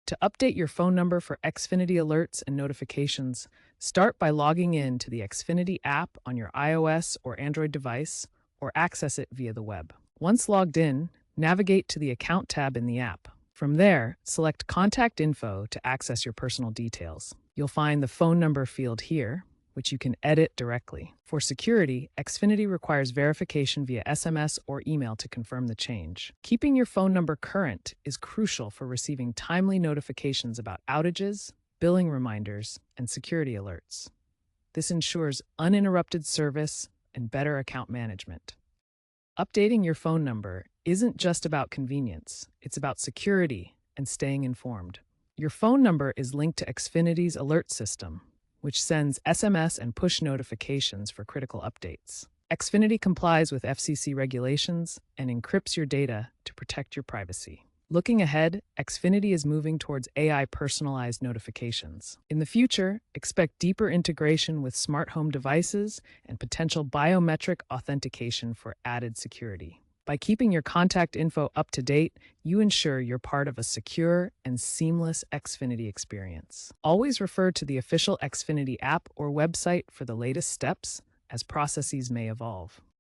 To update your phone number for Xfinity alerts and notifications, start by logging in to the Xfinity app on your iOS or Android device, or access it via the web. Once logged in, navigate to the Account tab in the app. From there, select Contact Info to access your personal details. You'll find the phone number field here, which you can edit directly. For security, Xfinity requires verification via SMS or email to confirm the change. Keeping your phone number current is crucial for receiving timely notifications about outages, billing reminders, and security alerts. This ensures uninterrupted service and better account management. Updating your phone number isn't just about convenience, it's about security and staying informed. Your phone number is linked to Xfinity's alert system, which sends SMS and push notifications for critical updates. Xfinity complies with FCC regulations and encrypts your data to protect your privacy. Looking ahead, Xfinity is moving towards AI personalized notifications. In the future, expect deeper integration with smart home devices and potential biometric authentication for added security. By keeping your contact info up to date, you ensure you're part of a secure and seamless Xfinity experience. Always refer to the official Xfinity app or website for the latest steps, as processes may evolve.